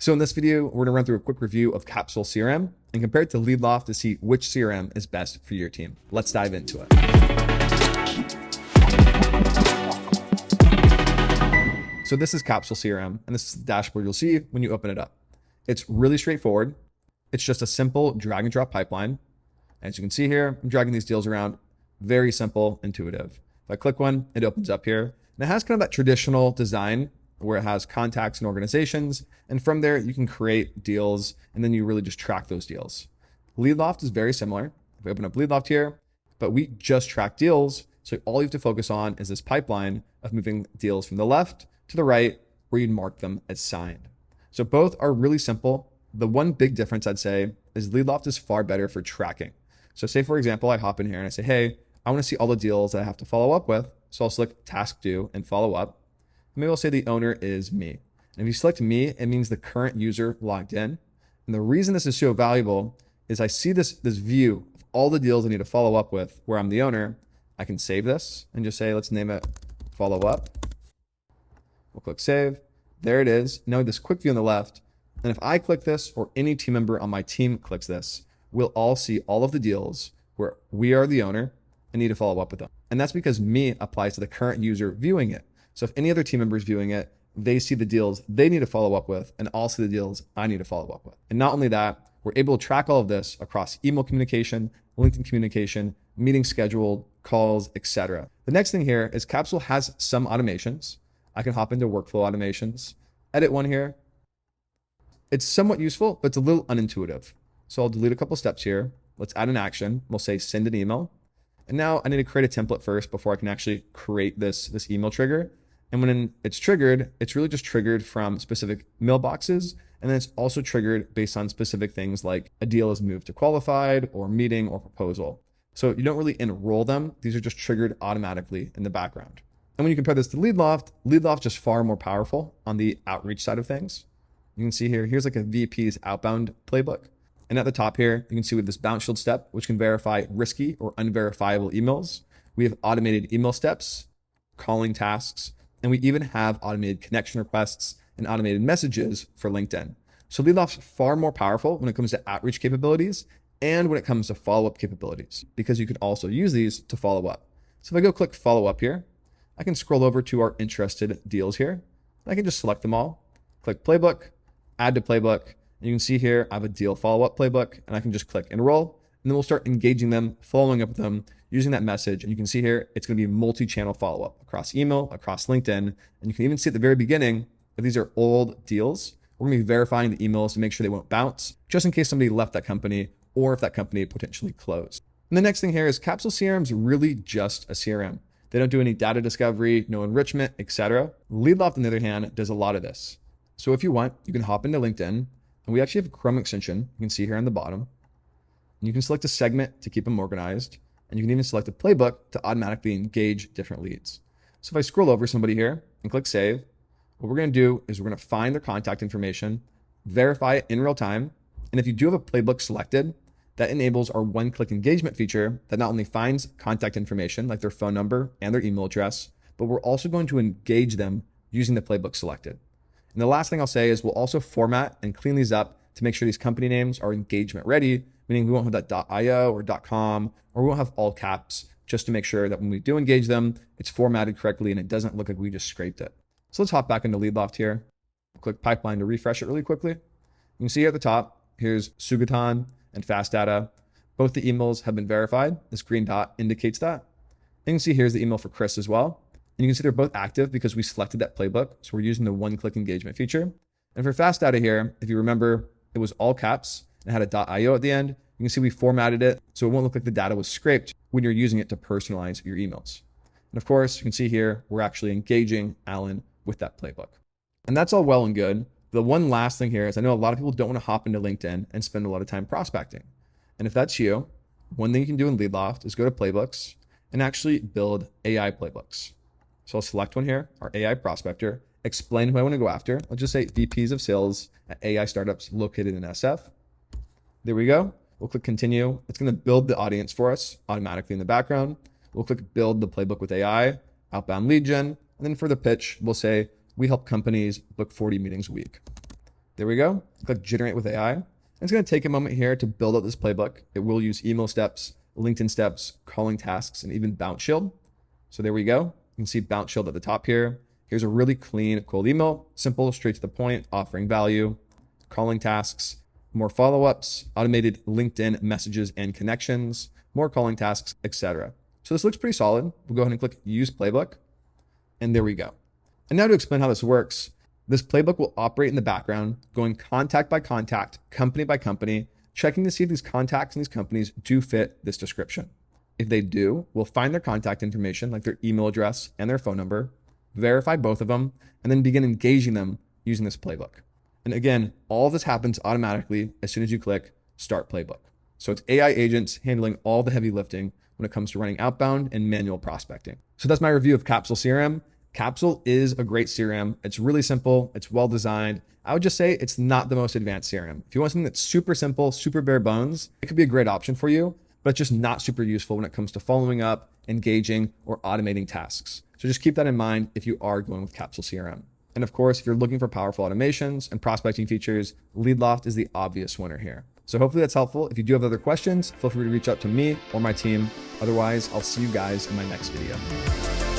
So in this video, we're gonna run through a quick review of Capsule CRM and compare it to LeadLoft to see which CRM is best for your team. Let's dive into it. So this is Capsule CRM, and this is the dashboard you'll see when you open it up. It's really straightforward. It's just a simple drag and drop pipeline. As you can see here, I'm dragging these deals around. Very simple, intuitive. If I click one, it opens up here. And it has kind of that traditional design where it has contacts and organizations. And from there, you can create deals, and then you really just track those deals. LeadLoft is very similar. If we open up LeadLoft here, but we just track deals. So all you have to focus on is this pipeline of moving deals from the left to the right, where you'd mark them as signed. So both are really simple. The one big difference I'd say is LeadLoft is far better for tracking. So say, for example, I hop in here and I say, hey, I want to see all the deals that I have to follow up with. So I'll select task due and follow up. Maybe I'll say the owner is me. And if you select me, it means the current user logged in. And the reason this is so valuable is I see this view of all the deals I need to follow up with where I'm the owner. I can save this and just say, let's name it follow up. We'll click save. There it is. Now this quick view on the left. And if I click this or any team member on my team clicks this, we'll all see all of the deals where we are the owner and need to follow up with them. And that's because me applies to the current user viewing it. So if any other team member is viewing it, they see the deals they need to follow up with and I'll see the deals I need to follow up with. And not only that, we're able to track all of this across email communication, LinkedIn communication, meeting scheduled, calls, etc. The next thing here is Capsule has some automations. I can hop into workflow automations, edit one here. It's somewhat useful, but it's a little unintuitive. So I'll delete a couple steps here. Let's add an action. We'll say send an email. And now I need to create a template first before I can actually create this email trigger. And when it's triggered, it's really just triggered from specific mailboxes. And then it's also triggered based on specific things like a deal is moved to qualified or meeting or proposal. So you don't really enroll them. These are just triggered automatically in the background. And when you compare this to LeadLoft, LeadLoft is just far more powerful on the outreach side of things. You can see here, here's like a VP's outbound playbook. And at the top here, you can see with this bounce shield step, which can verify risky or unverifiable emails. We have automated email steps, calling tasks, and we even have automated connection requests and automated messages for LinkedIn. So LeadLoft's far more powerful when it comes to outreach capabilities and when it comes to follow-up capabilities, because you can also use these to follow up. So if I go click follow up here, I can scroll over to our interested deals here. I can just select them all, click playbook, add to playbook. And you can see here, I have a deal follow-up playbook and I can just click enroll and then we'll start engaging them, following up with them using that message. And you can see here, it's gonna be multi-channel follow-up across email, across LinkedIn. And you can even see at the very beginning that these are old deals. We're gonna be verifying the emails to make sure they won't bounce, just in case somebody left that company or if that company potentially closed. And the next thing here is Capsule CRM is really just a CRM. They don't do any data discovery, no enrichment, etc. LeadLoft, on the other hand, does a lot of this. So if you want, you can hop into LinkedIn. And we actually have a Chrome extension, you can see here on the bottom. And you can select a segment to keep them organized. And you can even select a playbook to automatically engage different leads. So if I scroll over somebody here and click save, what we're gonna do is we're gonna find their contact information, verify it in real time. And if you do have a playbook selected, that enables our one-click engagement feature that not only finds contact information like their phone number and their email address, but we're also going to engage them using the playbook selected. And the last thing I'll say is we'll also format and clean these up to make sure these company names are engagement ready, meaning we won't have that .io or .com, or we won't have all caps, just to make sure that when we do engage them, it's formatted correctly and it doesn't look like we just scraped it. So let's hop back into LeadLoft here. Click pipeline to refresh it really quickly. You can see here at the top, here's Sugatan and Fast Data. Both the emails have been verified. This green dot indicates that. And you can see here's the email for Chris as well. And you can see they're both active because we selected that playbook. So we're using the one-click engagement feature. And for Fast Data here, if you remember, it was all caps and had a .io at the end. You can see we formatted it so it won't look like the data was scraped when you're using it to personalize your emails. And of course, you can see here, we're actually engaging Alan with that playbook. And that's all well and good. The one last thing here is I know a lot of people don't want to hop into LinkedIn and spend a lot of time prospecting. And if that's you, one thing you can do in LeadLoft is go to playbooks and actually build AI playbooks. So I'll select one here, our AI prospector, explain who I want to go after. I'll just say VPs of sales at AI startups located in SF. There we go. We'll click continue. It's going to build the audience for us automatically in the background. We'll click build the playbook with AI, outbound lead gen. And then for the pitch, we'll say we help companies book 40 meetings a week. There we go. Click generate with AI. And it's going to take a moment here to build out this playbook. It will use email steps, LinkedIn steps, calling tasks, and even bounce shield. So there we go. You can see bounce shield at the top here. Here's a really clean cold email, simple, straight to the point, offering value, calling tasks, more follow-ups, automated LinkedIn messages and connections, more calling tasks, etc. So this looks pretty solid. We'll go ahead and click use playbook. And there we go. And now to explain how this works, this playbook will operate in the background, going contact by contact, company by company, checking to see if these contacts and these companies do fit this description. If they do, we'll find their contact information, like their email address and their phone number, verify both of them, and then begin engaging them using this playbook. And again, all of this happens automatically as soon as you click Start Playbook. So it's AI agents handling all the heavy lifting when it comes to running outbound and manual prospecting. So that's my review of Capsule CRM. Capsule is a great CRM. It's really simple. It's well designed. I would just say it's not the most advanced CRM. If you want something that's super simple, super bare bones, it could be a great option for you, but it's just not super useful when it comes to following up, engaging, or automating tasks. So just keep that in mind if you are going with Capsule CRM. And of course, if you're looking for powerful automations and prospecting features, LeadLoft is the obvious winner here. So hopefully that's helpful. If you do have other questions, feel free to reach out to me or my team. Otherwise, I'll see you guys in my next video.